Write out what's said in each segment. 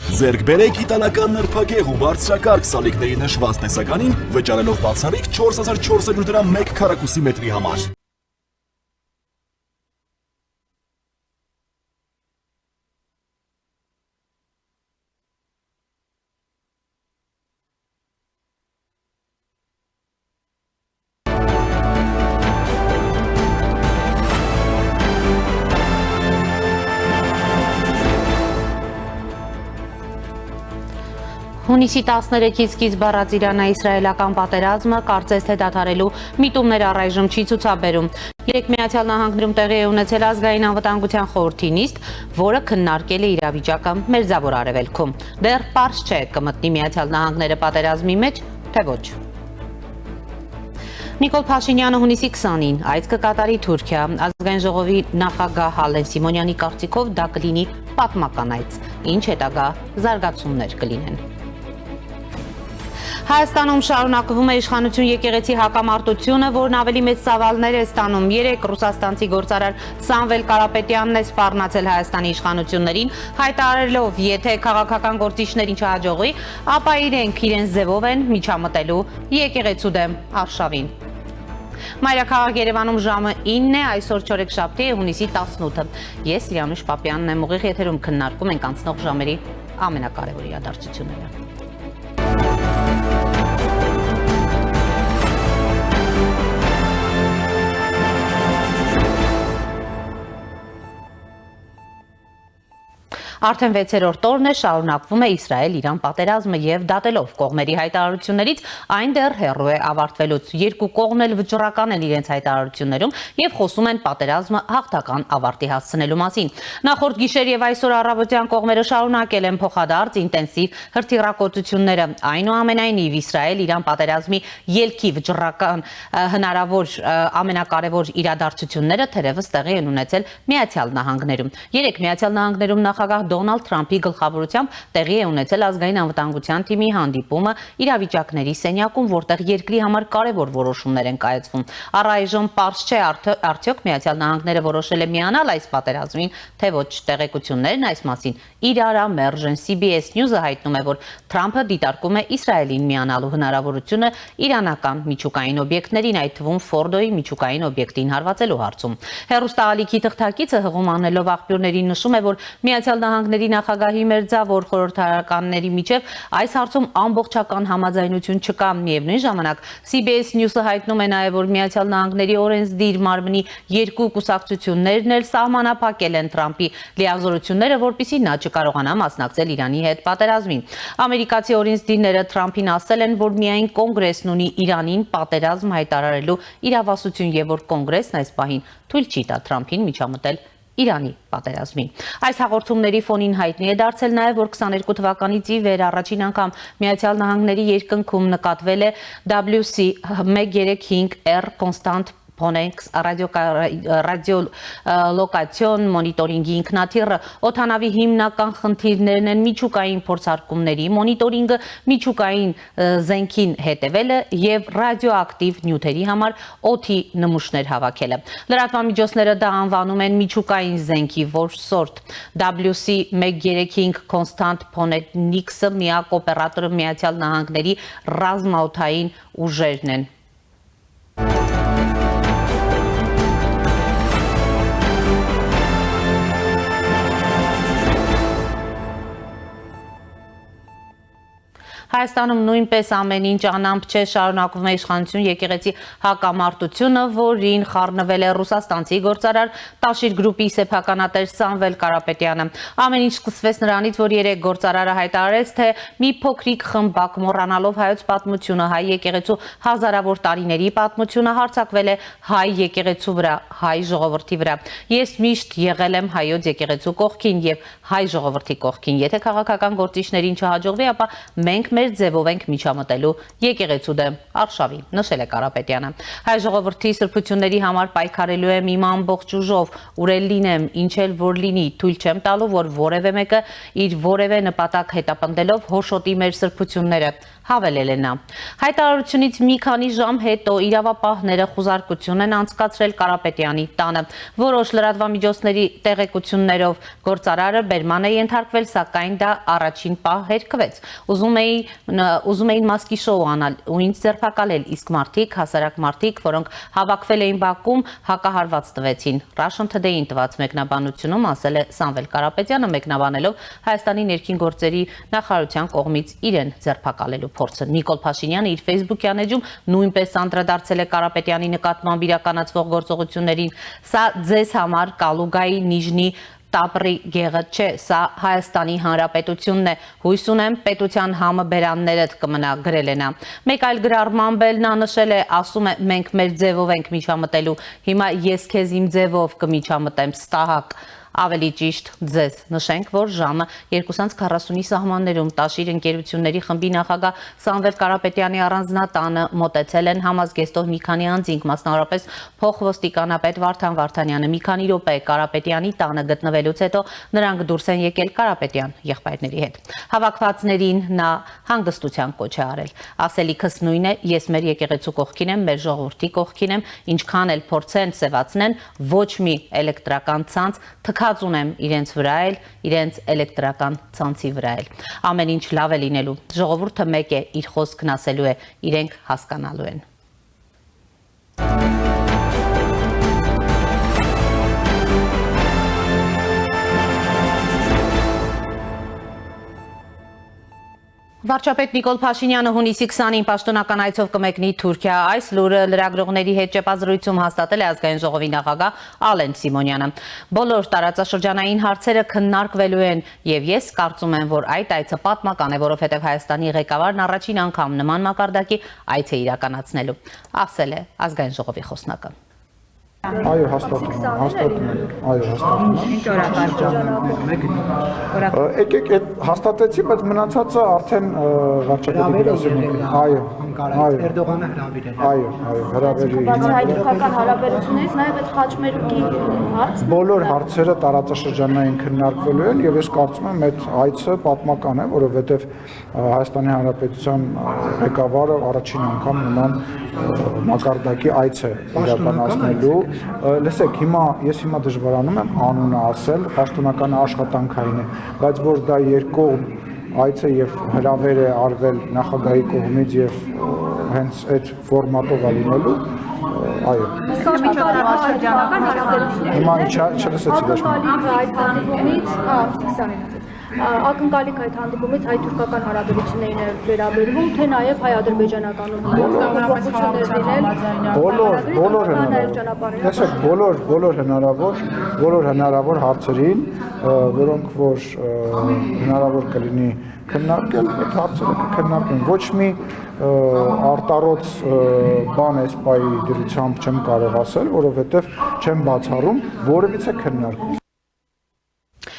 Ձեռք բերեք իտալական նրբագեղ ու բարձրակարգ սալիկների նշված տեսականին, վճարելով բացառիկ 4400 դրամ 1 քառակուսի մետրի համար։ Հունիսի 13-ից սկիզբ առած Իրանա-իսրայելական պատերազմը կարծես թե դադարելու միտումներ առայժմ չի ցուցաբերում։ Երեկ Միացյալ Նահանգներում տեղի է ունեցել ազգային անվտանգության խորհրդի նիստ, որը քննարկել է իրավիճակը Մերձավոր Արևելքում։ Դեռ պարզ չէ կմտնի Միացյալ Նահանգները պատերազմի մեջ, թե ոչ։ Նիկոլ Փաշինյանը հունիսի 20-ին այց կկատարի Թուրքիա, ազգային ժողովի նախագահ Հալեն Սիմոնյանի կարծիքով դա կլինի պատմական այց, ինչ հետագա զարգացումներ կլինեն։ Հայաստանում շարունակվում է իշխանություն եկեղեցի հակամարտությունը, որն ավելի մեծ ծավալներ է ստանում։ Երեկ ռուսաստանցի գործարար Սամվել Կարապետյանն է սպառնացել Հայաստանի իշխանություններին, հայտարարելով, եթե քաղաքական գործիչներին չհաջողի, ապա իրենց ձևով են միջամտելու եկեղեցու դեմ արշավին։ Մայրաքաղաք Երևանում ժամը 9 է, այսօր չորեքշաբթի է, հունիսի 18-ը։ Ես Իրանուշ Պապյանն եմ, ուղիղ եթերում քննարկում ենք անցնող ժամերի ամենակարևոր իրադարձությունները։ Արդեն 6-րդ օրն է շարունակվում է Իսրայել-Իրան պատերազմը եւ դատելով կողմերի հայտարարություններից այն դեռ հեռու է ավարտվելուց։ Երկու կողմն էլ վճռական են իրենց հայտարարություններում եւ խոսում են պատերազմը հաղթական ավարտի հասցնելու մասին։ Նախորդ գիշեր եւ այսօր առավոտյան կողմերը շարունակել են փոխադարձ ինտենսիվ հրթիռակոծությունները։ Այնուամենայնիվ Իսրայել-Իրան պատերազմի ելքի վճռական հնարավոր ամենակարևոր իրադարձությունները թերևս տեղի են ունեցել Միացյալ Նահանգներում։ Երեկ Միացյալ Նահանգներում նախագահ Դոնալդ Թրամփի գլխավորությամբ տեղի է ունեցել ազգային անվտանգության թիմի հանդիպումը իրավիճակների սենյակում, որտեղ երկրի համար կարևոր որոշումներ են կայացվում։ Առայժմ պարզ չէ արդյոք Միացյալ Նահանգները որոշել է միանալ այս պատերազմին, թե ոչ։ Տեղեկություններն այս մասին իրարամերժ են։ CBS News-ը հայտնում է, որ Թրամփը դիտարկում է Իսրայելին միանալու հնարավորությունը իրանական միջուկային օբյեկտներին, այդ թվում Ֆորդոյի միջուկային օբյեկտին հարվածելու հարցում։ Հեռուստաալիքի թղթակիցը հղում անելով աղբյուրներին նշում է, որ Միացյալ Նահանգների նախագահի մերձավոր խորհրդարանների միջև այս հարցում ամբողջական համաձայնություն չկա։ Միևնույն ժամանակ CBS News-ը հայտնում է նաև, որ Միացյալ Նահանգների օրենսդիր մարմնի երկու կուսակցություններն էլ սահմանափակել են Թրամփի լիազորությունները, որպեսզի նա չկարողանա մասնակցել Իրանի հետ պատերազմին։ Ամերիկացի օրենսդիրները Թրամփին ասել են, որ միայն կոնգրեսն ունի Իրանին պատերազմ հայտարարելու իրավասություն եւ որ կոնգրեսն այս պահին թույլ չի տա Թրամփին միջամտել Իրանի պատերազմին։ Այս հաղորդումների ֆոնին հայտնի է դարձել նաև, որ 22 թվականից ի վեր առաջին անգամ Միացյալ Նահանգների երկնքում նկատվել է WC135R կոնստանտ Փոնեքս ռադիոլոկացիոն մոնիտորինգի ինքնաթիռը օդանավի հիմնական խնդիրներն են միջուկային փորձարկումների մոնիտորինգը, միջուկային զենքին հետևելը եւ ռադիոակտիվ նյութերի համար օդի նմուշներ հավաքելը։ Լրատվամիջոցները դա անվանում են միջուկային զենքի որսորդ։ WC135 կոնստանտ Փոնեքսը միակ օպերատորը Միացյալ Նահանգների ռազմաօդային ուժերն են։ Հայաստանում նույնպես ամեն ինչ անամպ չէ, շարունակվում է իշխանություն եկեղեցի հակամարտությունը, որին խառնվել է ռուսաստանցի գործարար Տաշիր գրուպի սեփականատեր Սամվել Կարապետյանը։ Ամեն ինչ սկսվեց նրանից, որ երեկ գործարարը հայտարարեց, թե մի փոքրիկ խմբակ մոռանալով հայոց պատմությունը, հայ եկեղեցու հազարավոր տարիների պատմությունը հարձակվել է հայ եկեղեցու վրա, հայ ժողովրդի վրա։ Ես միշտ եղել եմ հայոց եկեղեցու կողքին եւ հայ ժողովրդի կողքին։ Եթե քաղաքական գործիչներին չհաջողվի, ապա մենք մեր ձևով ենք միջամտելու եկեղեցու դեմ արշավի, նշել է Կարապետյանը։ Հայ ժողովրդի սրբությունների համար պայքարելու եմ իմ ամբողջ ուժով, ուր լինեմ, ինչ էլ որ լինի, թույլ չեմ տալու, որ որևէ մեկը իր որևէ նպատակ հետապնդելով հոշոտի մեր սրբությունները, հավելել է նա։ Հայտարարությունից մի քանի ժամ հետո իրավապահները խուզարկություն են անցկացրել Կարապետյանի տանը։ Որոշ լրատվամիջոցների տեղեկություններով գործարարը բերման է ենթարկվել, սակայն դա առաջին պահ հերքվեց։ Ուզում էին մասկի շոու անալ ու ինձ ձերբակալել, իսկ մարդիկ, հասարակ մարդիկ, որոնք հավաքվել էին Բաքվում, հակահարված տվեցին։ Russian Today-ին տված մեկնաբանությունում ասել է Սամվել Կարապետյանը, մեկնաբանելով Հայաստանի ներքին գործերի նախարարության կողմից իրեն ձերբակալելու փորձը։ Նիկոլ Փաշինյանը իր Facebook-յան էջում նույնպես անդրադարձել է Կարապետյանի նկատմամբ իրականացվող գործողություններին։ Սա ձեզ համար Կալուգայի, Նիժնի, Տապրի գեղը չէ, սա Հայաստանի Հանրապետությունն է, հույս ունեմ պետության համը բերաններդ կմնա, գրել է նա։ Մեկ այլ գրառմամբ էլ նա նշել է, ասում է, մենք մեր ձևով ենք միջամտելու, հիմա ես քեզ իմ ձևով կմիջամտեմ, ստահակ, ավելի ճիշտ ձեզ։ Նշենք, որ ժամը 2:40-ի սահմաններում Տաշիր ընկերությունների խմբի նախագահ Սամվել Կարապետյանի առանձնատանը մոտեցել են համազգեստով մի քանի անձինք, մասնավորապես փոխոստիկանապետ Վարդան Վարդանյանը։ Մի քանի րոպե Կարապետյանի տանը գտնվելուց հետո նրանք դուրս են եկել Կարապետյան եղբայրների հետ։ Հավաքվածներին նա հանգստության կոչ է արել։ Ասելիքս նույն է, ես մեր եկեղեցու կողքին եմ, մեր ժողովրդի կողքին եմ, ինչքան էլ փորձեն սևացնեն, ոչ մի էլեկտրական ցանց թքած ունեմ իրենց վրա էլ, իրենց էլեկտրական ցանցի վրա էլ։ Ամեն ինչ լավ է լինելու։ Ժողովուրդը մեկ է, իր խոսքն ասելու է, իրենք հասկանալու են։ Վարչապետ Նիկոլ Փաշինյանը հունիսի 20-ին պաշտոնական այցով կմեկնի Թուրքիա։ Այս լուրը լրագրողների հետ ճեպազրույցում հաստատել է ազգային ժողովի նախագահ Ալեն Սիմոնյանը։ Բոլոր տարածաշրջանային հարցերը քննարկվելու են, եւ ես կարծում եմ, որ այդ այցը պատմական է, որովհետեւ Հայաստանի ղեկավարն առաջին անգամ նման մակարդակի այց է իրականացնելու, ասել է ազգային ժողովի խոսնակը։ Այո, հաստատում եմ։ Այո, հաստատում եմ։ Ինչ օրակարգ։ Եկեք այդ հաստատեցի, բայց մնացածը արդեն վարչապետի գրասենյակի։ Այո, Էրդողանը հրավիրել։ այո, հրավերի։ Բացի հայ-թուրքական հարաբերություններից նաև այդ խաչմերուկի հարցն Բոլոր հարցերը տարածաշրջանային քննարկվելու են եւ ես կարծում եմ այդ այցը պատմական է, որովհետեւ Հայաստանի Հանրապետության ղեկավարը առաջին անգամ նման մակարդակի այց է իրականացնելու։ Լսեք, ես հիմա դժվարանում եմ անունը ասել, պաշտոնական աշխատանքային է, բայց որ դա երկկողմ այց է եւ հրավեր է արվել նախագահի կողմից եւ հենց այդ ֆորմատով է լինելու, այո։ Հիմա չլսեցի ոչ ակնկալիք այդ հանդիպումից հայ-թուրքական հարաբերություններին է վերաբերվում, թե նաև հայ-ադրբեջանական բոլոր հնարավոր հարցերին, որոնք որ հնարավոր կլինի քննարկել, այդ հարցերը կքննարկեն։ Ոչ մի արտառոց բան այս պայի դրությամբ չեմ կարող ասել, որովհետև չեմ բացառում որևիցե քննարկում։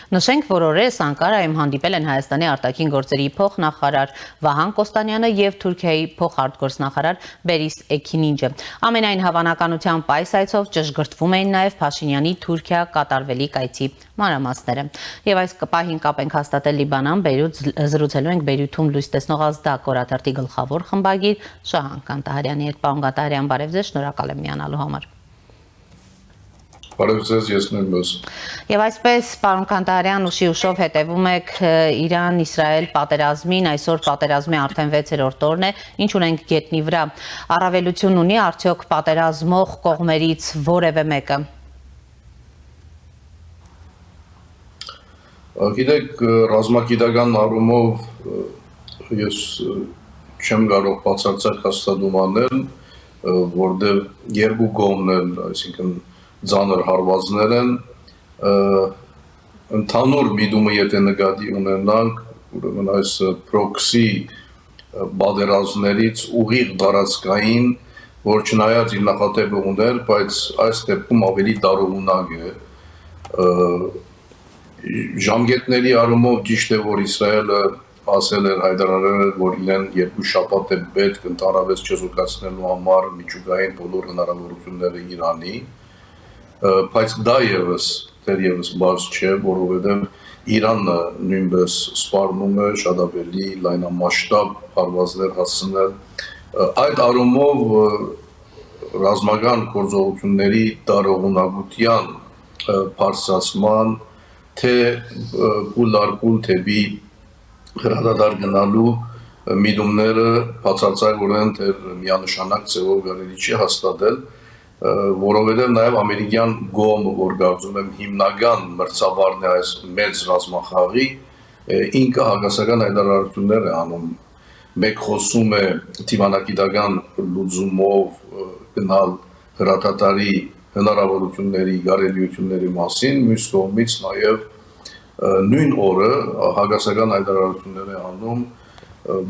Նշենք, որ օրերս Անկարայում հանդիպել են Հայաստանի արտաքին գործերի փոխնախարար Վահան Կոստանյանը եւ Թուրքիայի փոխարտգործնախարար Բերիս Էքինինջը։ Ամենայն հավանականությամբ այս այցով ճշգրտվում էին նաեւ Փաշինյանի Թուրքիա կատարվելիք այցի մանրամասները։ Եվ այս պահին կապ ենք հաստատել Լիբանան, Բեյրութ, զրուցելու ենք Բեյրութում լույս տեսնող ազդակ օրաթերթի գլխավոր խմբագիր Շահան Կանտահարյանի հետ։ Պարոն Կանտահարյան, բարև ձեզ, շնորհակալ եմ միանալու համար։ Բարև ձեզ, ես նույնպես։ Եվ այսպես, պարոն Կանտահարյան, ուշով հետևում եք Իրան-Իսրայել պատերազմին, այսօր պատերազմի արդեն 6-րդ օրն է, ինչ ունենք գետնի վրա։ Առավելություն ունի արդյոք պատերազմող կողմերից որևէ մեկը։ Գիտեք, ռազմագիտական առումով ես չեմ կարող բացարձակ հաստատում անել, որտեղ երկու կողմն են, այսինքն ձանր հարվածներ են, ընդհանուր միտումը եթե նկատի ունենանք, ուրեմն այս պրոքսի պատերազմներից ուղիղ տարածքային, որ չնայած իր նախատեպը ուներ, բայց այս դեպքում ավելի տարողունակ է։ Ժամկետների առումով ճիշտ է, որ Իսրայելը ասել էր հայտարարել, որ իրեն 2 շաբաթ է պետք ընդհանրապես չզուգացնելու համար միջուկային բոլոր հնարավորությունները Իրանի, բայց դա դեռևս բաց չէ, որովհետև Իրանը նույնպես սպառնում է շատ ավելի լայնամասշտաբ հարվածներ հասցնել։ Այդ առումով ռազմական գործողությունների տարողունակության բարձրացման թե կուլ թեպի հրադադար գնալու միտումները բացարձակորեն միանշանակ ձևով կարելի չի հաստատել, որովհետև նաև ամերիկյան կողմը, որ կարծում եմ հիմնական մրցավարն է այս մեծ ռազմախաղի, ինքը հակասական հայտարարություններ է անում։ Մեկ խոսում է դիվանագիտական լուծումով գնալ հրադադարի հնարավորությունների, կարելիությունների մասին, մյուս կողմից նաև նույն օրը հակասական հայտարարություններ է անում,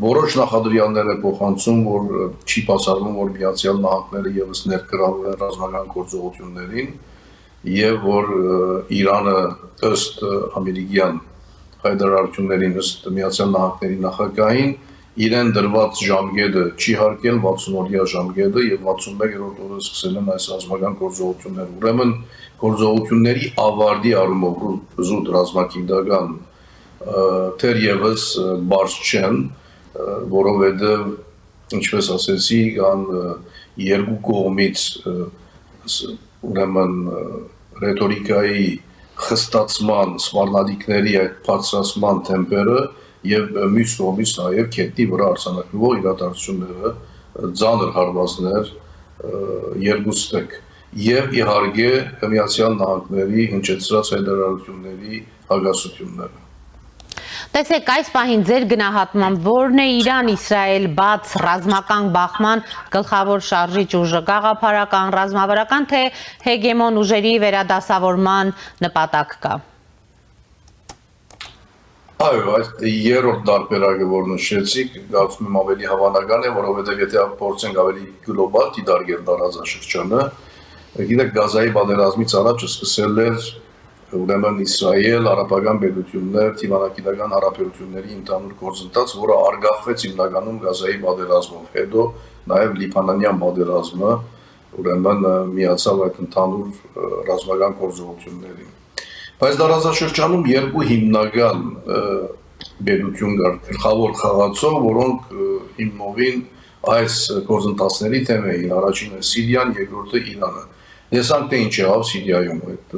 որոշ նախադրյալներ է փոխանցում, որ չի բացառվում, որ Միացյալ Նահանգները ևս ներգրավում են ռազմական գործողություններին եւ որ Իրանը ըստ ամերիկյան հայտարարություններին, ըստ Միացյալ Նահանգների նախագահին իրեն դրված ժամկետը չի հարգել 60-օրյա ժամկետը եւ 61-րդ օրը սկսել են այս ռազմական գործողությունները։ Ուրեմն գործողությունների ավարտի առումով զուտ ռազմագիտական թերևս բարձ չեն, որովհետեւ ինչպես ասեցի, կան երկու կողմից ուրեմն ռետորիկայի խստացման, սպառնալիքների այդ բարձրացման տեմպերը եւ մյուս կողմից նաեւ քետնի վրա արձանագրվող իրադարձությունները ծանր հարվածներ երկուստեք եւ իհարկե Միացյալ Նահանգների հնչեցրած հայտարարությունների հակասությունները։ Տեսեք, այս պահին ձեր գնահատմամբ որն է Իրան-Իսրայել բաց ռազմական բախման գլխավոր շարժիչ ուժը, գաղափարական, ռազմավարական, թե հեգեմոն ուժերի վերադասավորման նպատակ կա։ Այո, այդ երրորդ տարբերակը, որ նշեցիք, կարծում եմ ավելի հավանական է, որովհետև եթե փորձենք ավելի գլոբալ դիտարկել տարածաշրջանը, գիտեք, Գազայի պատերազմից առաջ սկսել էր ուրեմն Իսրայել, արաբական պետություններ, դիվանագիտական հարաբերությունների ընդհանուր գործընթաց, որը արգախվեց հիմնականում Գազայի պատերազմով, հետո նաև Լիբանանյան պատերազմը, ուրեմն միացավ այդ ընդհանուր ռազմական գործողություններին։ Բայց տարածաշրջանում երկու հիմնական պետություն կար, գլխավոր խաղացող, որոնք հիմնովին այս գործընթացների թեմ էին, առաջինը Սիրիան, երկրորդը Իրանը։ Տեսանք, թե ինչ եղավ Սիրիայում այդ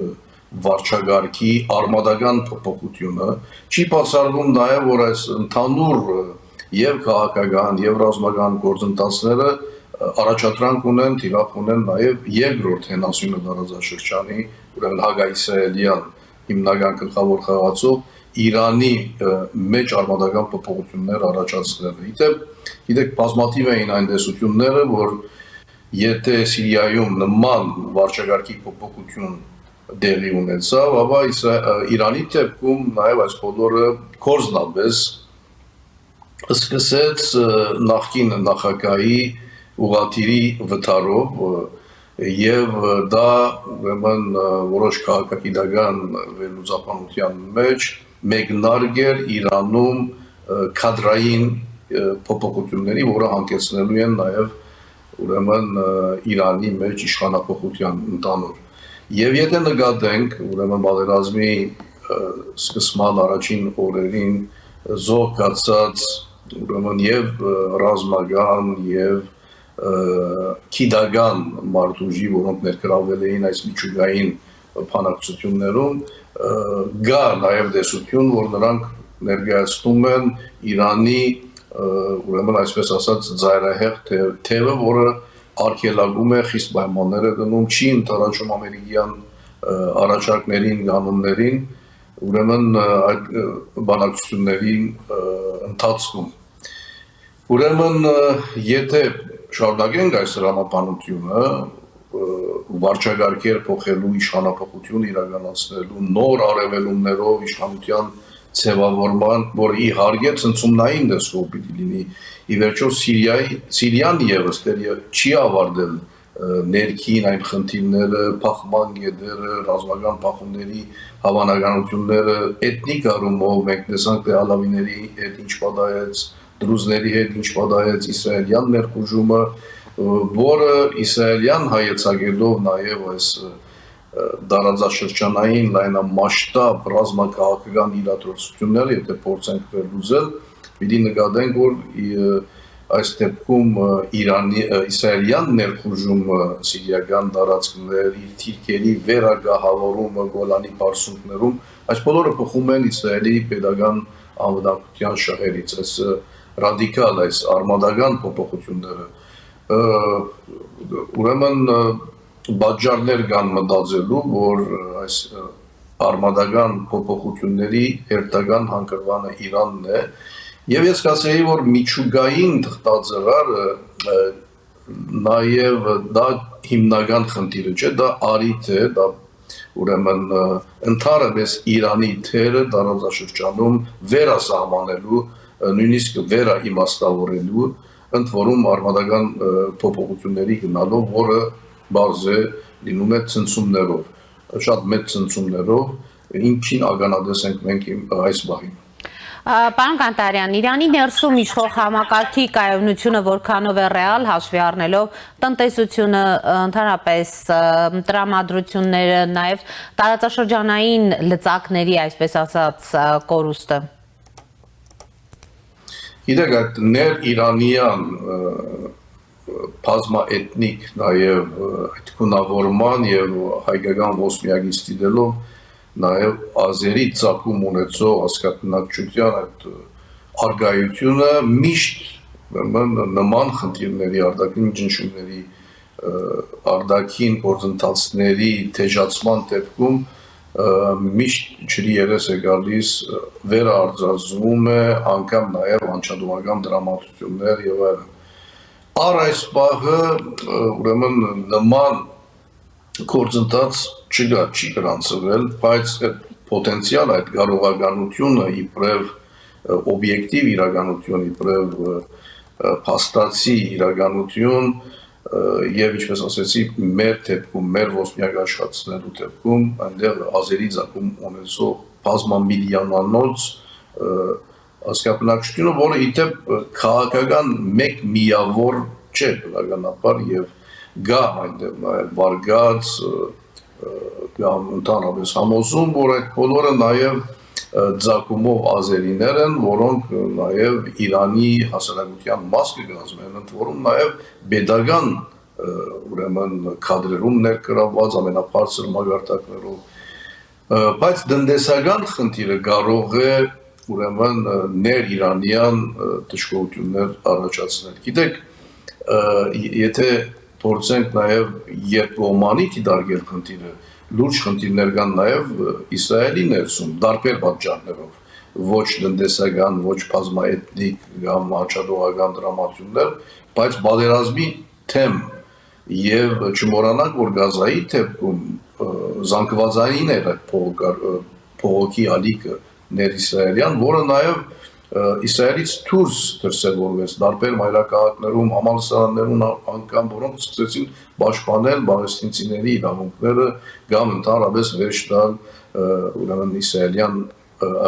վարչագարքի արմատական փոփոխությունը, չի բացառվում նաև, որ այս ընդհանուր եւ քաղաքական եւ ռազմական գործընթացները առաջադրանք ունեն, թիրախ ունեն նաև երկրորդ հենասյունը տարածաշրջանի, ուրեմն հակաիսրայելյան հիմնական գլխավոր խաղացող Իրանի մեջ արմատական փոփոխություններ առաջացնելը։ Գիտեք, բազմաթիվ էին այն տեսությունները, որ եթե Սիրիայում նման վարչագարքի փոփոխություն դեղի ունեցավ, ապա Իրանի դեպքում նաև այս բոլորը կորզնապես սկսեց նախկին նախագահի ուղղաթիռի վթարով եւ դա ուրեմն որոշ քաղաքագիտական վերլուծաբանության մեջ մեկնարկեր Իրանում կադրային փոփոխությունների, որը հանգեցնելու են նաև ուրեմն Իրանի մեջ իշխանապողության ընդհանուր։ Եվ եթե նկատենք ուրեմն պատերազմի սկսման առաջին օրերին զոհկացած ուրեմն եւ ռազմական եւ քիդական մարդուժի, որոնք ներգրավել էին այս միջուկային բանակցություններում, գա նաև տեսություն, որ նրանք ներկայացնում են Իրանի ուրեմն այսպես ասած ծայրահեղ թևը, որը արգելակում է խիստ պայմաններ է դնում, չի ընդառաջում ամերիկյան առաջարկներին, կանոններին, ուրեմն այդ բանակցությունների ընթացքում։ Ուրեմն եթե շարունակենք այս ռազմաբանությունը, վարչագարքեր փոխելու, իշխանապողություն իրականացնելու, նոր արևելումներով իշխանության ձևավորման, որ իհարկե ցնցումնային դեսով պիտի լինի, ի վերջո Սիրիան ևս չի ավարտել ներքին այն խնդիրները, փախման գետերը, ռազմական փախումների հավանականությունները, էթնիկ առումով մենք տեսանք, թե ալավիների հետ ինչ պատահեց, դրուզների հետ ինչ պատահեց, իսրայելյան ներխուժումը, որը իսրայելյան հայեցակետով նաև այս դարաձաշրջանային լայնամասշտաբ ռազմաքաղաքական իրադարձությունները, եթե փորձենք վերլուծել, պիտի նկատենք, որ այս դեպքում իսրայելյան ներխուժումը սիրիական տարածքներ, իր թիրքերի վերագահավորումը Գոլանի պարսունքներում, այս բոլորը բխում են Իսրայելի պետական անվտանգության շահերից, այս ռադիկալ, այս արմադական փոփոխությունները, ուրեմն բաժարներ կան մտածելու, որ այս արմադական փոփոխությունների հերթական հանգրվանը Իրանն է, եւ ես կասեի, որ միջուկային թղթաձեռարը նաեւ դա հիմնական խնդիրը չէ, դա արիթ է, դա ուրեմն ընդհանրապես Իրանի թերը տարածաշրջանում վերասահմանելու, նույնիսկ վերաիմաստավորելու, ընդ որում արմադական փոփոխությունների գնալով, որը բարձ է լինում է ցնցումներով, շատ մեծ ցնցումներով, ինչին ականատես ենք մենք այս բաղին։ Պարոն Կանտարյան, Իրանի ներսում իշխող համակարգի կայունությունը որքանով է ռեալ, հաշվի առնելով տնտեսությունը, ընդհանրապես տրամադրությունները, նաև տարածաշրջանային լծակների, այսպես ասած, կորուստը։ Գիտեք, այդ ներ-իրանյան բազմաէթնիկ նաև այդ գունավորման եւ հայկական ոսմիագից դիտելով նաև ազերի ծագում ունեցող հասկացնակցության այդ արգայությունը միշտ նման խնդիրների արտաքին ճնշումների արտաքին գործընթացների թեժացման դեպքում միշտ ջրի երես է գալիս վերարտադրվում է անգամ նաև անչափական դրամատուրգներ եւ այլն։ Առ այս պահը ուրեմն նման գործընթաց չկա, չի գրանցվել, բայց այդ պոտենցիալ, այդ կարողականությունը իբրև օբյեկտիվ իրականություն, իբրև փաստացի իրականություն եւ ինչպես ասեցի, մեր դեպքում, մեր ոսմյակ աշխատանքների դեպքում այնտեղ ազերի ցակում ունեցող բազմամիլիոնանոց հասկացնակցությունը, որը իդեպ քաղաքական մեկ միավոր չէ բնականաբար եւ գա այնտեղ նաև վարգած կամ ընդհանրապես համոզում, որ այդ բոլորը նաև ձակումով ազերիներ են, որոնք նաև Իրանի հասարակության մաս կգազմեն, ընդ որում նաև pedagogan ուրեմն կադրերում ներգրավված ամենաբարձր մագարտակներով, բայց տնտեսական խնդիրը կարող է ուրեմն ներ-իրանյան դժգոհություններ առաջացնել։ Գիտեք, եթե փորձենք նաև երկկողմանի դիտարկել խնդիրը, լուրջ խնդիրներ կան նաև Իսրայելի ներսում, տարբեր պատճառներով, ոչ տնտեսական, ոչ բազմաէթնիկ կամ հաճախողական դրամատուրգներ, բայց պատերազմի թեմ եւ չմոռանանք, որ Գազայի դեպքում զանգվածային էր այդ փողոքի ալիքը ներ-իսրայելյան, որը նաև Իսրայելից դուրս դրսևորվեց տարբեր մայրաքաղաքներում, համալսարաններում անգամ, որոնք սկսեցին պաշտպանել պաղեստինցիների իրավունքները կամ ընդհանրապես վերջ տալ ուրեմն իսրայելյան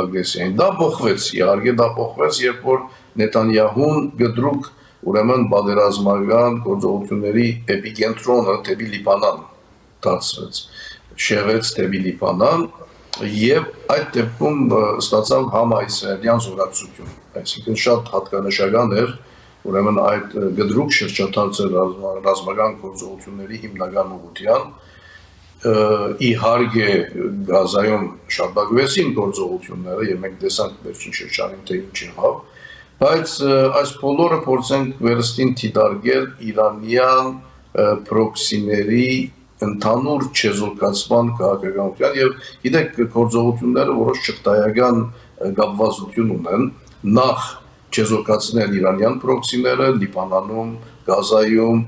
ագրեսիային։ Դա փոխվեց, իհարկե դա փոխվեց, երբ որ Նեթանյահուն գդրուկ ուրեմն պատերազմական գործողությունների էպիկենտրոնը դեպի Լիբանան դարձրեց, շեղեց դեպի Լիբանան եւ այդ դեպքում ստացավ համաիսրայելյան զորակցություն, այսինքն շատ հատկանշական էր ուրեմն այդ գդրուկ շրջադարձել ռազմական գործողությունների հիմնական ուղղության, իհարկե Գազայում շարունակվեցին գործողությունները եւ մենք տեսանք վերջին շրջանում թե ինչ եղավ, բայց այս բոլորը փորձենք վերստին դիտարկել իրանյան պրոքսիների ընդհանուր չեզոքացման քաղաքականության եւ գիտեք գործողությունները որոշ ճշտայական կապվածություն ունեն նախ չեզոքացնել իրանյան պրոքսիները Լիբանանում, Գազայում,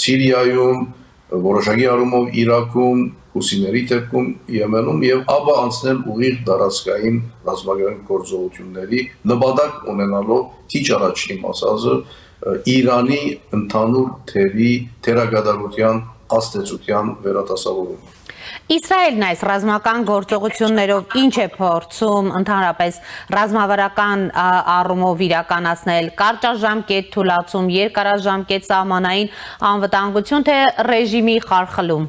Սիրիայում որոշակի առումով Իրաքում, Հուսիների դեպքում Եմենում եւ ապա անցնել ուղիղ տարածքային ռազմական գործողությունների նպատակ ունենալով քիչ առաջ իմ ասածը Իրանի ընդհանուր թերագադարության աստեցության վերատասավորումը։ Իսրայելն այս ռազմական գործողություններով ինչ է փորձում ընդհանրապես ռազմավարական առումով իրականացնել, կարճաժամկետ թուլացում, երկարաժամկետ սահմանային անվտանգություն, թե ռեժիմի խարխլում։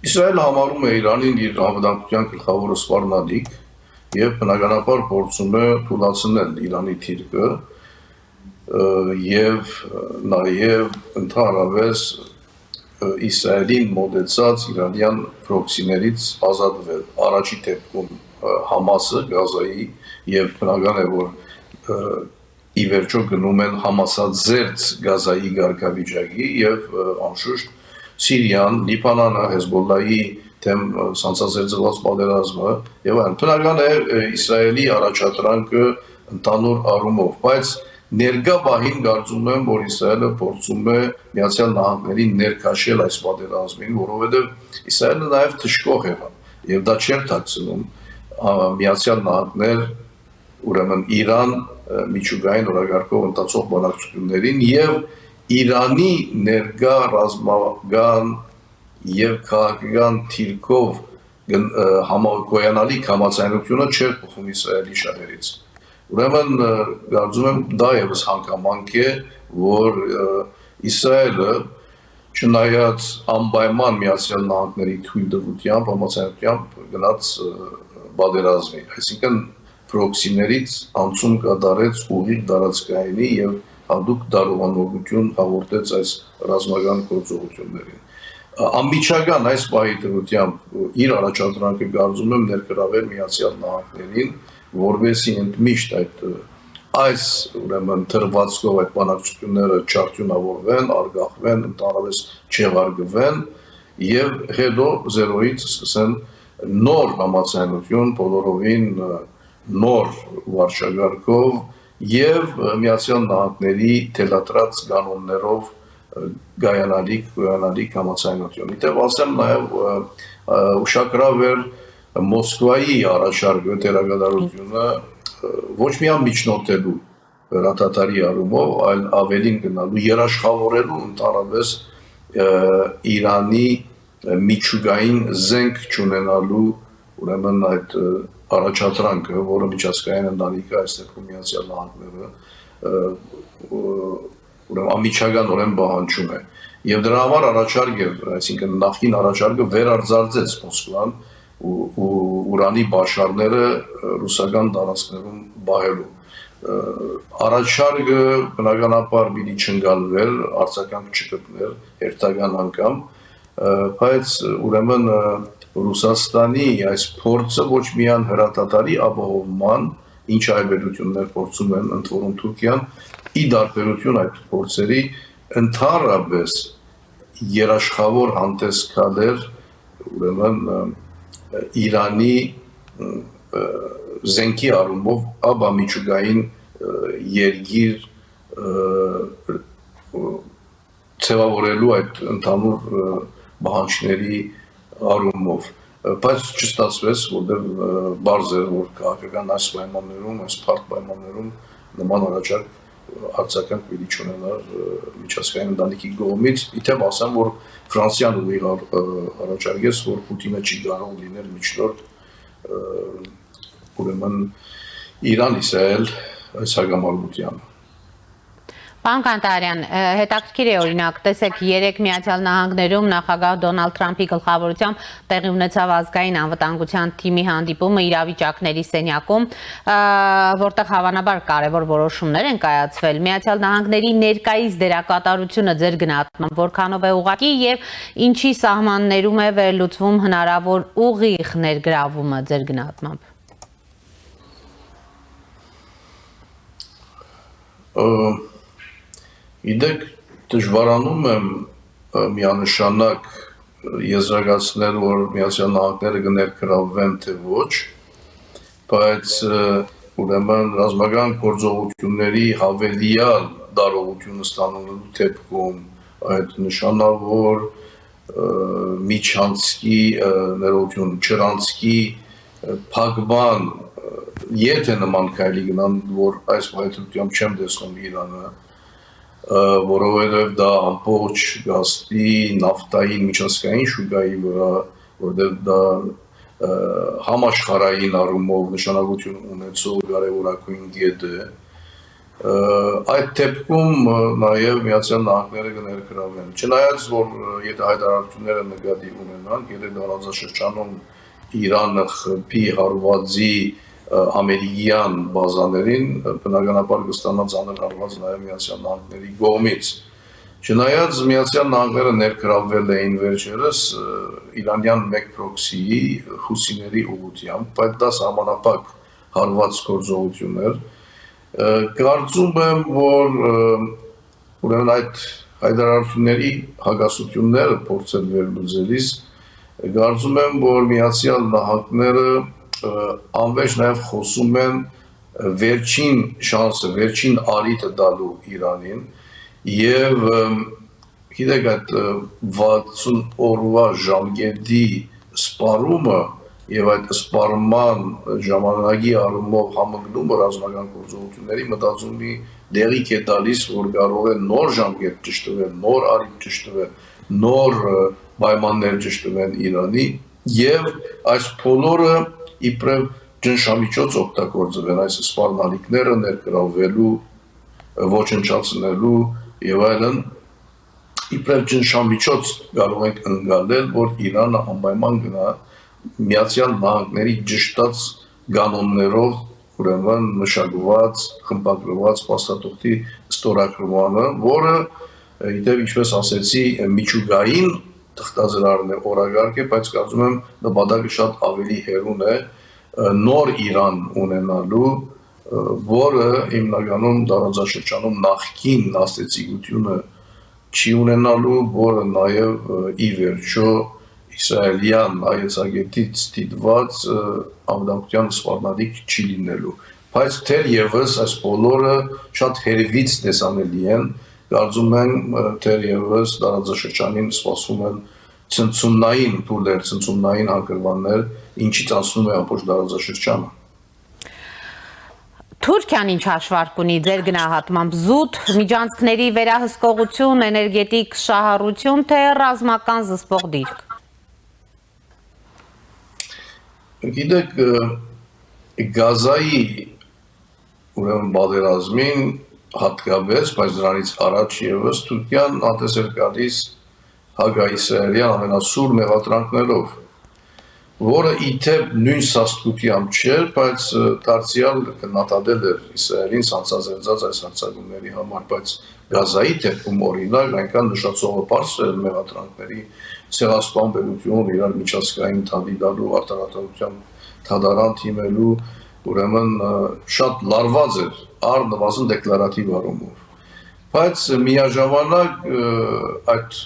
Իսրայելը համարում է Իրանին իր անվտանգության գլխավոր սպառնալիք եւ բնականաբար փորձում է թուլացնել Իրանի թիրքը եւ նաեւ ընդհանրապես Իսրայելին մոտեցած իրանյան պրոքսիներից ազատվել։ Առաջի դեպքում Համասը Գազայի եւ բնական է որ ի վերջո գնում են Համասաձերծ Գազայի ղեկավարի եւ անշուշտ Սիրիան, Լիբանանը, Հեզբոլլայի թեմ սանձազերծված պատերազմը եւ այլն։ Բնական է Իսրայելի առաջադրանքը ընդհանուր առումով, բայց ներկա բահին կարծում եմ, որ Իսրայելը փորձում է Միացյալ Նահանգներին ներքաշել այս պատերազմին, որովհետև Իսրայելը նաև թշկող եղավ եւ դա չէր թաքցնում Միացյալ Նահանգներ, ուրեմն Իրան միջուկային օրակարգով ընթացող բանակցություններին եւ Իրանի ներկա ռազմական եւ քաղաքական թիրքով գոյանալիք համաձայնությունը չէր փոխում Իսրայելի շահերից։ Ուրեմն կարծում եմ դա եւս հանգամանք է, որ Իսրայելը չնայած անպայման Միացյալ Նահանգների թույլտվությամբ, համաձայնությամբ գնաց պատերազմի, այսինքն պրոքսիներից անցում կատարեց ուղիղ տարածքայինի եւ հատուկ դարողանորություն հաղորդեց այս ռազմական գործողություններին։ Անմիջական այս պահի դրությամբ իր առաջադրանքը կարծում եմ ներգրավել Միացյալ Նահանգներին, որովհետեւ ընդմիշտ այս ուրեմն թրվածքով այդ բանակցությունները չարդյունավորվեն, արգախվեն, ընդհանրապես չեղարկվեն եւ հետո զերոյից սկսեն նոր համաձայնություն բոլորովին նոր վարչագարկով եւ Միացյալ Նահանգների թելադրած կանոններով գոյանալիք համաձայնություն։ Իդեպ ասեմ նաեւ ուշագրավ էր Մոսկվայի առաջարկը դերակատարությունը ոչ միայն միջնորդելու հրատատարի առումով, այլ ավելին գնալու երաշխավորելու ընդհանրապես Իրանի միջուկային զենք չունենալու ուրեմն այդ առաջադրանքը, որը միջազգային ընտանիքը այս դեպքում Միացյալ Նահանգները ուրեմն անմիջականորեն պահանջում է։ Եվ դրա համար առաջարկ է, այսինքն նախին առաջարկը վերարձակեց Մոսկվան ուրանի բաշարները ռուսական տարածքներում բահելու։ Առաջարկը բնականաբար պիտի չընկալվեր, արձագանք չգտներ հերթական անգամ, բայց ուրեմն Ռուսաստանի այս փորձը ոչ միայն հրատատարի ապահովման, ինչ այլվերություններ փորձում են ընդ որում Թուրքիան, ի տարբերություն այդ փորձերի ընդհանրապես երաշխավոր հանդես գալեր ուրեմն Իրանի զենքի առումով ապա միջուկային երգիր ձևավորելու այդ ընդհանուր բանջների առումով, բայց չստացվեց, որտեղ բարձ էր, որ քաղաքական այս պայմաններում, այս փառք պայմաններում նման առաջարկ արձագանք պիտի չունենար միջազգային ընտանիքի կողմից, իթեպ ասեմ, որ Ֆրանսիան ուղիղ առաջարկեց, որ Պուտինը չի կարող լինել միջնորդ ուրեմն Իրան-Իսրայել այս հագամարության։ Պարոն Կանտարյան, հետաքրքիր է օրինակ, տեսեք, երեք Միացյալ Նահանգներում նախագահ Դոնալդ Թրամփի գլխավորությամբ տեղի ունեցավ ազգային անվտանգության թիմի հանդիպումը իրավիճակների սենյակում, որտեղ հավանաբար կարևոր որոշումներ են կայացվել։ Միացյալ Նահանգների ներկայիս դերակատարությունը ձեր գնահատմամբ որքանով է ուղղակի եւ ինչի սահմաններում է վերլուծվում հնարավոր ուղիղ ներգրավումը ձեր գնահատմամբ։ Իդեք դժվարանում եմ միանշանակ եզրակացնել, որ Միացյալ Նահանգները կներգրավվեն թե ոչ, բայց ուրեմն ռազմական գործողությունների հավելյալ դարողություն ստանալու դեպքում այդ նշանավոր միջանցքի ներողություն չրանցքի փակման եթե նման քայլի գնան որ այս պայթությամբ չեմ տեսնում Իրանը որովհետև դա ամբողջ գազի նավթային միջազգային շուկայի վրա որտեղ դա համաշխարհային առումով նշանակություն ունեցող կարևորագույն գետ է այդ դեպքում նաև Միացյալ Նահանգները կներգրավեն չնայած որ եթե հայտարարությունները նկատի ունենան եթե տարածաշրջանում Իրանը խփի հարվածի ամերիկյան բազաներին բնականաբար կստանա ծանր հարված նաև Միացյալ Նահանգների կողմից չնայած Միացյալ Նահանգները ներգրավվել էին վերջերս իրանյան մեկ պրոքսիի հուսիների ուղղությամբ բայց դա սահմանափակ հարված գործողություններ կարծում եմ որ ուրեմն այդ հայտարարությունների հակասությունները փորձել վերլուծելիս կարծում եմ որ Միացյալ Նահանգները անվերջ նաև խոսում են վերջին շանսը վերջին արիտը տալու Իրանին եւ գիտեք այդ 60 օրվա ժամկետի սպառումը եւ այդ սպառման ժամանակի առումով համընկնումը ռազմական գործողությունների մտածումի դեղիք է տալիս որ կարող է նոր ժամկետ ճշտվել նոր արիտ ճշտվել նոր պայմաններ ճշտվեն Իրանի եւ այս բոլորը իբրև ճնշամիջոց օգտագործվեն այս սպառնալիքները ներգրավելու ոչնչացնելու եւ այլն իբրև ճնշամիջոց կարող ենք ընկալել որ Իրանը անպայման գնա Միացյալ Նահանգների ճշտած կանոններով ուրեմն մշակված խմբագրված փաստաթղթի ստորագրմանը որը իդեպ ինչպես ասեցի միջուկային թղթազրահն է օրակարգ է բայց կարծում եմ նպատակը շատ ավելի հեռուն է նոր Իրան ունենալու որը հիմնականում տարածաշրջանում նախկին աստեցիկությունը չի ունենալու որը նաև ի վերջո իսրայելյան այցագետից դիտված ամդամության սպառնալիք չի լինելու բայց թերևս այս բոլորը շատ հերվից տեսանելի են կարծում եմ թերևս տարածաշրջանին սպասում են ցնցումնային փուլեր ցնցումնային հանգրվաններ ինչից անցնում է ամբողջ տարածաշրջանը Թուրքիան ինչ հաշվարկ ունի ձեր գնահատմամբ զուտ միջանցքների վերահսկողություն էներգետիկ շահառություն թե ռազմական զսպող դիրք Գիտեք գազայի ուրեմն պատերազմին հատկապես բայց դրանից առաջ եւս Թուրքիան ատեսել գալիս հակաիսրայելյան ամենասուր մեղադրանքներով որը իթեպ նույն սաստկությամբ չէր բայց դարձյալ կնատադել էր Իսրայելին ցանցազերծած այս հարձակումների համար բայց գազայի դեպքում օրինակ այնքան նշածողը բարձր մեղադրանքների ցեղասպանբերություն իրար միջազգային թադիդալու արտարատության թադարան թիմելու ուրեմն շատ լարված էր առնվազն դեկլարատիվ առումով բայց միաժամանակ այդ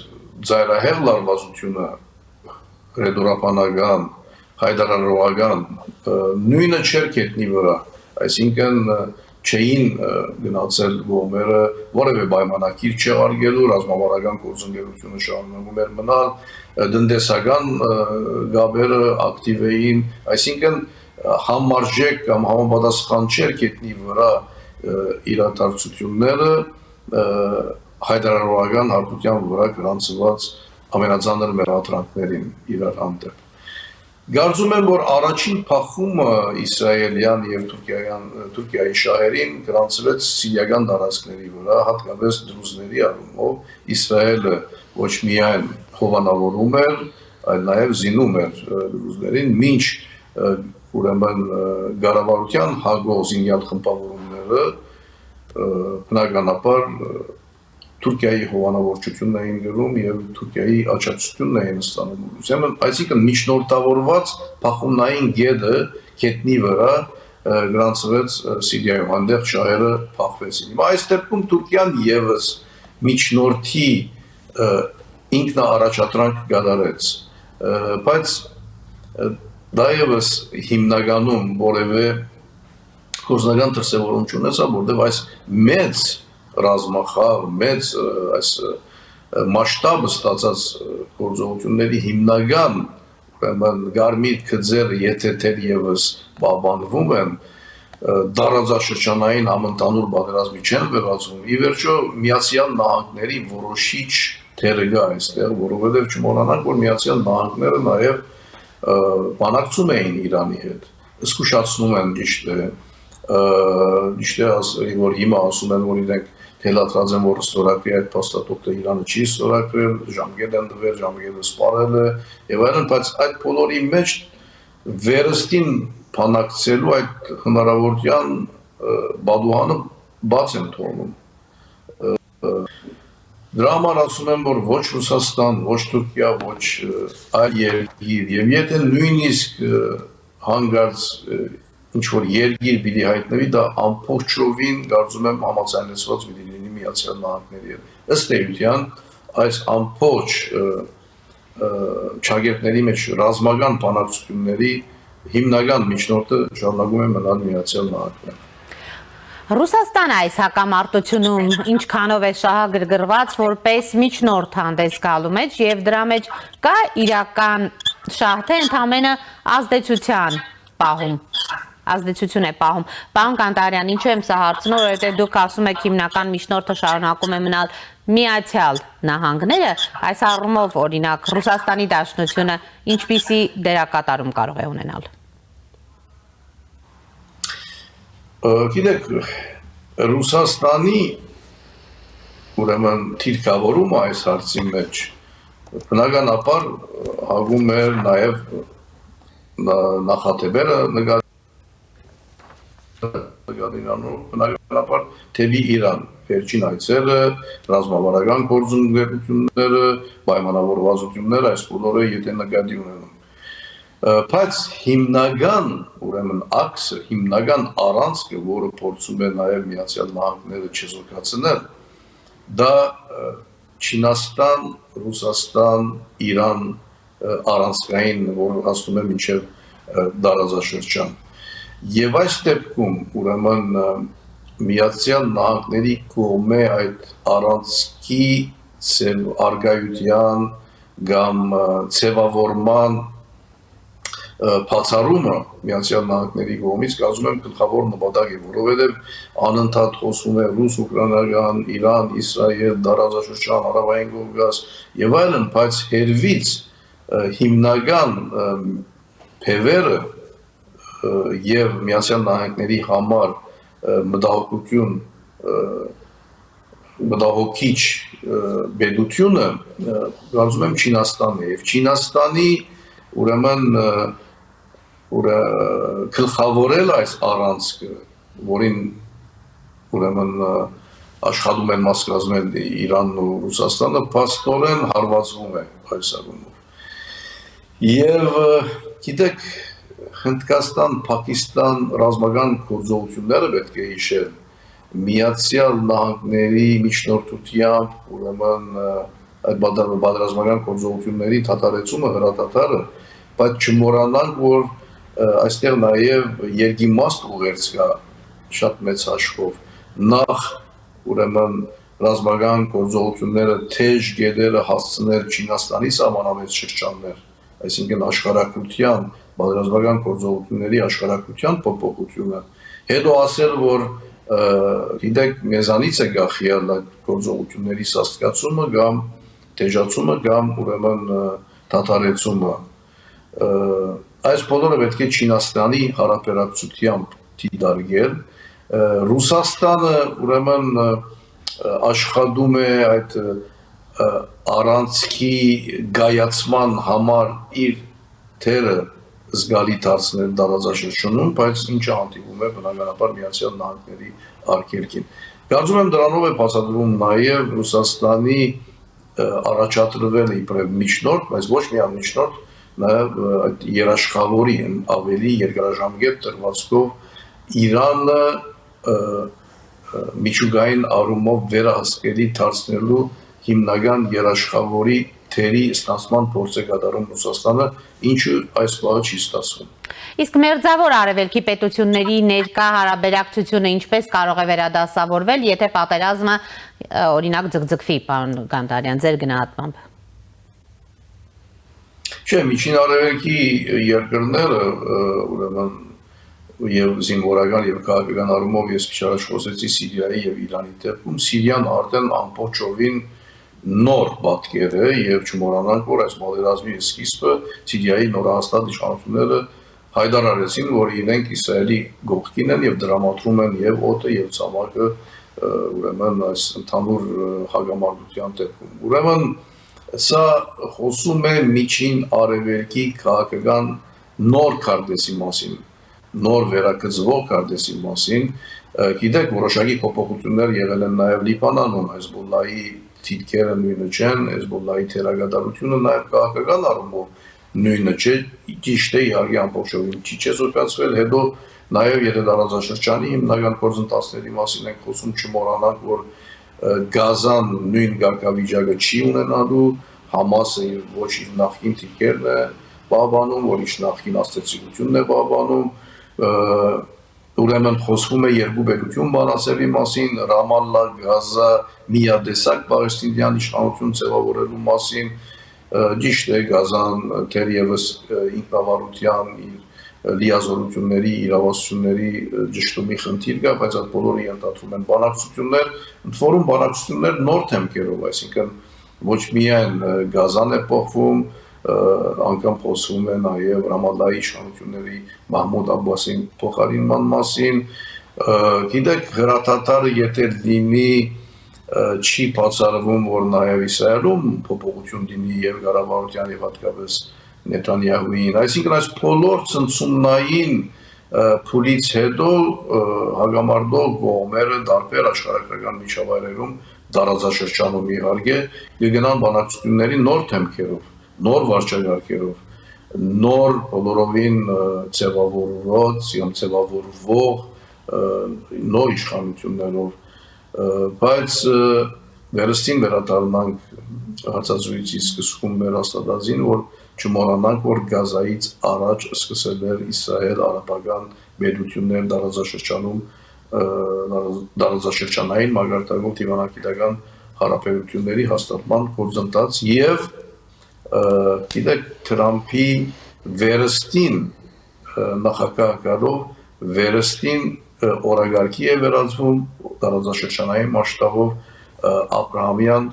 ծայրահեղ լարվածությունը ռեդորապանական հայդարարողական նույնը չէր կետնի վրա այսինքն չէին գնացել կողմերը որևէ պայմանագիր չհարգելու ռազմավարական գործունեությունը շարունակում էր մնալ տնտեսական գաբերը ակտիվ էին այսինքն համարժեք կամ համապատասխան չէր կետնի վրա իրադարձությունները հայդարարողական հարտության վրա գրանցված ամենածանր մեղադրանքներին իրար հանդեպ Կարծում եմ, որ առաջին փախումը իսրայելյան եւ Թուրքիայի շահերին գրանցվեց սիրիական տարածքների վրա, հատկապես դրուզների առումով Իսրայելը ոչ միայն հովանավորում էր, այլ նաեւ զինում էր դրուզներին, մինչ ուրեմն գարավարության հագող զինյալ խմբավորումները բնականաբար Թուրքիայի հովանավորչությունն էին գրում եւ Թուրքիայի աջակցությունն էին ստանում ուսեմն այսինքն միջնորդավորված փախումնային գեդը կետնի վրա գրանցվեց Սիրիայում այնտեղ շահերը փախվեցին հիմա այս դեպքում Թուրքիան եւս միջնորդի ինքնաառաջադրանք կատարեց բայց դա եւս հիմնականում որևէ գործնական դրսևորում չունեցավ որտեղ այս մեծ ռազմախաղ մեծ այս մասշտաբը ստացած գործողությունների հիմնական գարմիր քծեր եթեթեր եւս բաբանվում են դարաձաշրջանային համընդհանուր պատերազմի չեն վերածվում ի վերջո Միացյալ Նահանգների որոշիչ թերը գա այստեղ որովհետեւ չմոռանանք որ Միացյալ Նահանգները նաեւ բանակցում էին Իրանի հետ զսկուշացնում են ճիշտ է որ հիմա ասում են որ իրենք թելադրած են որ ստորագրի այդ փաստաթուղթը Իրանը չի ստորագրել ժամկետ են տվել ժամկետը սպառել է եւ այլն բայց այդ բոլորի մեջ վերստին փանակցելու այդ հնարավորության բադուհանը բաց են թողնում դրա համար ասում եմ որ ոչ Ռուսաստան ոչ Թուրքիա ոչ այլ երկիր եւ եթե նույնիսկ հանգարց ինչ որ երկիր պիտի հայտնվի դա ամբողջովին կարծում եմ համաձայնեցված պիտի լինի Միացյալ Նահանգների հետ ըստ էության այս ամբողջ ճակերտների մեջ ռազմական բանակցությունների հիմնական միջնորդը շարունակում է մնալ Միացյալ Նահանգները Ռուսաստանը այս հակամարտությունում ինչքանով է շահագրգռված որպես միջնորդ հանդես գալու մեջ եւ դրա մեջ կա իրական շահ թե ընդամենը ազդեցություն է պահում Պարոն Կանտարյան ինչու եմ սա հարցնում որովհետեւ դուք ասում եք հիմնական միջնորդը շարունակում է մնալ Միացյալ Նահանգները այս առումով օրինակ Ռուսաստանի Դաշնությունը ինչպիսի դերակատարում կարող է ունենալ Գիտեք, Ռուսաստանի ուրեմն թիրքավորումը այս հարցի մեջ բնականաբար հագում էր նաև նախատեպերը նկատինանով բնականաբար թեպի Իրան վերջին այցերը, ռազմավարական գործունեությունները, պայմանավորվածությունները այս բոլորը եթե նկատի ունենում Բայց հիմնական ուրեմն աքսը, հիմնական առանցքը, որը փորձում է նաև Միացյալ Նահանգները չեզոքացնել, դա Չինաստան, Ռուսաստան, Իրան առանցքային, որը ասում է մինչև դարաձաշրջան։ Եվ այս դեպքում ուրեմն Միացյալ Նահանգների կողմէ այդ առանցքի արգայության կամ ցևավորման բացառումը Միացյալ Նահանգների կողմից կարծում եմ գլխավոր նպատակ է, որովհետև անընդհատ խոսվում է ռուս-ուկրաինական, Իրան, Իսրայել, դարաձաշրջան, Հարավային Կովկաս եւ այլն, բայց հերվից հիմնական փևերը եւ Միացյալ Նահանգների համար մտահոգիչ բեդությունը կարծում եմ Չինաստանն է եւ Չինաստանի ուրեմն գլխավորել այս առանցքը, որին ուրեմն աշխատում են մաս կազմել Իրանն ու Ռուսաստանը, փաստորեն հարվածվում է այս առումով։ Եվ գիտեք, Հնդկաստան-Պակիստան ռազմական գործողությունները պետք է հիշել Միացյալ Նահանգների միջնորդությամբ ուրեմն այդ պատերազմական գործողությունների դադարեցումը հրադադարը, բայց չմոռանանք, որ այստեղ նաև երկիմաստ ուղերձ կա շատ մեծ հաշվով։ Նախ ուրեմն ռազմական գործողությունները թեժ գետերը հասցնել Չինաստանի սահմանամերձ շրջաններ, այսինքն աշխարհակրթության, պատերազմական գործողությունների աշխարհակրթության փոփոխությունը, հետո ասել, որ գիտեք, մեզանից է գախյալ այդ գործողությունների սաստկացումը կամ թեժացումը կամ ուրեմն դադարեցումը։ Այս բոլորը պետք է Չինաստանի հարաբերակցությամբ դիտարկել։ Ռուսաստանը ուրեմն աշխատում է այդ առանցքի գայացման համար իր թերը զգալի դարձնել տարածաշրջանում, բայց ինչը հանդիպում է բնականաբար Միացյալ Նահանգների արգելքին։ Կարծում եմ դրանով է բացատրվում նաև Ռուսաստանի առաջադրվել է իբրև միջնորդ, բայց ոչ միայն միջնորդ, նաև այդ երաշխավորի ավելի երկարաժամկետ տրվածքով Իրանը միջուկային առումով վերահսկելի դարձնելու հիմնական երաշխավորի թերի ստացման փորձ է կատարում Ռուսաստանը, ինչը այս բանը չի ստացվում։ Իսկ մերձավոր արևելքի պետությունների ներկա հարաբերակցությունը ինչպես կարող է վերադասավորվել, եթե պատերազմը օրինակ ձգձգվի, պարոն Գանդարյան, ձեր գնահատմամբ։ Չէ, միջին արևելքի երկրները, ուրեմն եւ զինվորական եւ քաղաքական առումով ես քիչ առաջ խոսեցի Սիրիայի եւ Իրանի դեպքում, Սիրիան արդեն ամբողջովին նոր պատկեր է եւ չմոռանանք, որ այս պատերազմի սկիզբը Սիրիայի նորահաստատ իշխանությունները հայտարարեցին, որ իրենք Իսրայելի գողքին են եւ դրամատրում են եւ օդը եւ ցամաքը, ուրեմն այս ընդհանուր հագամարտության դեպքում։ Ուրեմն սա խոսում է միջին արևելքի քաղաքական նոր քարտեզի մասին, նոր վերակցվող քարտեզի մասին, գիտեք, որոշակի փոփոխություններ եղել են նաև Լիբանանում, Հեզբոլլահի թիրքերը նույնը չեն, Հեզբոլլահի թերագադարությունը նաև քաղաքական առումով նույնը չէ, ճիշտ է, իհարկե ամբողջովին չի զարգացվել, հետո նաև եթե տարածաշրջանի հիմնական գործընթացների մասին ենք խոսում, չմոռանանք, որ Գազան նույն գաղափարիչակը չի ունենալու, Համասը ոչ իր նախկին թիրքերն է պահպանում, որ իր նախկին աստեցիկությունն է պահպանում, ուրեմն խոսվում է երկու պետություն բանասերի մասին, Ռամալլա, Գազա, միադեսակ պաղեստինյան իշխանություն ձևավորելու մասին, ճիշտ է, Գազան թերևս ինքնավարության լիազորությունների, իրավասությունների ճշտումի խնդիր կա, բայց այդ բոլորը ենթադրում են բանակցություններ, ընդ որում բանակցություններ նոր թեմքերով, այսինքն ոչ միայն Գազան է փոխվում, անգամ խոսվում է նաև Ռամալլայի իշխանությունների Մահմուդ Աբբասի փոխարինման մասին, գիտեք, հրաթաթարը եթե լինի, չի բացառվում, որ նաև Իսրայելում փոփոխություն լինի եւ կառավարության եւ հատկապես Նեթանյահուին, այսինքն այս բոլոր ցնցումնային փուլից հետո հագամարտող կողմերը տարբեր աշխարհական միջավայրերում տարածաշրջանում իհարկե կգնան բանակցությունների նոր թեմքերով, նոր վարչագծերով, նոր բոլորովին ձևավորվող նոր իշխանություններով, բայց վերստին վերադառնանք հարցազրույցի սկզբում մեր հաստատածին, որ չմոռանանք, որ Գազայից առաջ սկսել էր Իսրայել-արաբական պետություններ տարածաշրջանում տարածաշրջանային մակարդակով դիվանագիտական հարաբերությունների հաստատման գործընթաց եւ գիտեք Թրամփի վերստին նախագահարով վերստին օրագարկի է վերածվում տարածաշրջանային մասշտաբով Աբրահամյան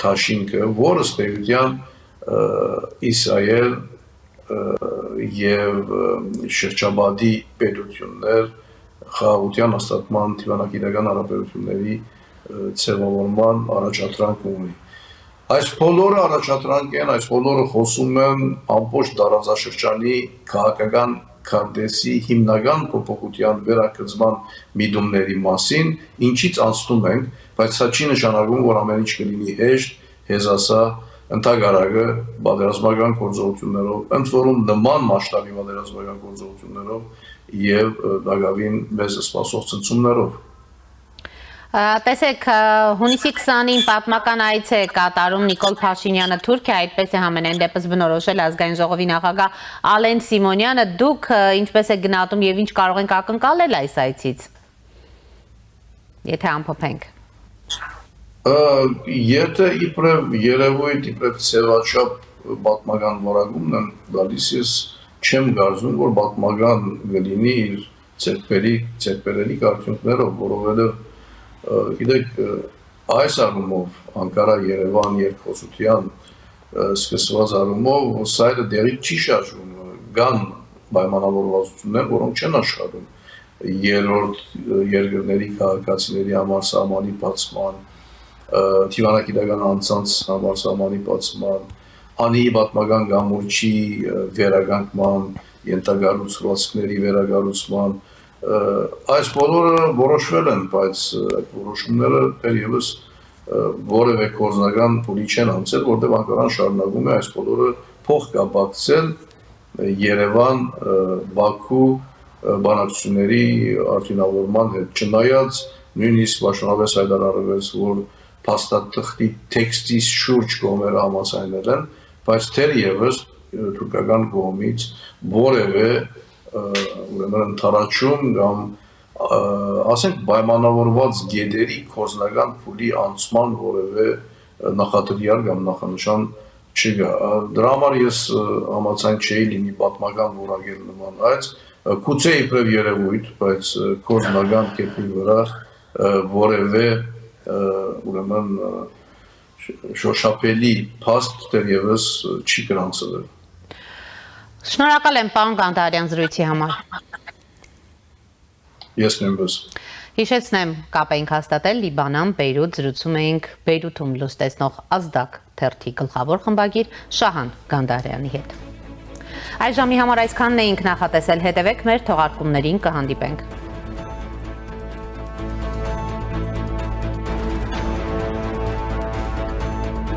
դաշինքը, որը ստեյության Իսրայել եւ շրջաբադի պետություններ խաղաղության հաստատման դիվանագիտական հարաբերությունների ձևավորման առաջադրանք ունի։ Այս բոլորը առաջադրանք են, այս բոլորը խոսում են ամբողջ տարածաշրջանի քաղաքական քարտեզի հիմնական փոփոխության վերակցման միտումների մասին, ինչից անցնում ենք, բայց սա չի նշանակում, որ ամեն ինչ կլինի հեշտ, հեզասա, ընդհանրակը պատերազմական գործողություններով, ընդ որում նման մասշտաբի պատերազմական գործողություններով եւ դակավին մեզ սպասող ցնցումներով։ Տեսեք, հունիսի 20-ին պատմական այց է կատարում Նիկոլ Փաշինյանը Թուրքիա, այդպես է համենայն դեպս բնորոշել ազգային ժողովի նախագահ Ալեն Սիմոնյանը, դուք ինչպես եք գնահատում եւ ինչ կարող ենք ակնկալել այս այցից։ Եթե ամփոփենք։ Եթե իբրև երևույթ, իբրև ցեղաչափ պատմական որակումն են գալիս, ես չեմ կարծում, որ պատմական կլինի իր ցերպերելի արդյունքներով, որովհետև գիտեք, այս առումով Անկարա-Երևան երկխոսության սկսված առումով սա դեռ չի շարժվում, կան պայմանավորվածություններ, որոնք չեն աշխատում երրորդ երկրների քաղաքացիների համար սահմանի բացման, դիվանագիտական անձանց համար սահմանի բացման, անիի պատմական գամուրջի վերականգնման, ենթակառուցվածքների վերակառուցման, այս բոլորը որոշվել են, բայց այդ որոշումները դեռևս որևէ գործնական փուլի չեն անցել, որտեղ Անկարան շարունակում է այս բոլորը փոխկապակցել Երևան, Բաքու բանակցությունների արդյունավորման հետ, չնայած նույնիսկ պաշտոնապես հայտարարվեց, որ փաստաթղթի տեքստի շուրջ կողմերը համաձայնել են, բայց թերևս թուրքական կողմից որևէ ուրեմն ընդառաջում կամ ասենք պայմանավորված գեդերի կորզնական փուլի անցման որևէ նախադրյալ կամ նախանշան չկա։ Դրա համար ես համաձայն չէի լինի պատմական որակել նման այց, գուցե իբրև երևույթ, բայց կորզնական կետի վրա որևէ ուրեմն շոշափելի փաստ դեռևս չի գրանցվել։ Շնորհակալ եմ պարոն Գանդարյան զրույցի համար։ Ես նույնպես։ Հիշեցնեմ, կապ էինք հաստատել Լիբանան, Բեյրութ, զրուցում էինք Բեյրութում լույս տեսնող Ազդակ թերթի գլխավոր խմբագիր Շահան Գանդարյանի հետ։ Այս ժամի համար այսքանն էինք նախատեսել, հետևեք մեր թողարկումներին, կհանդիպենք։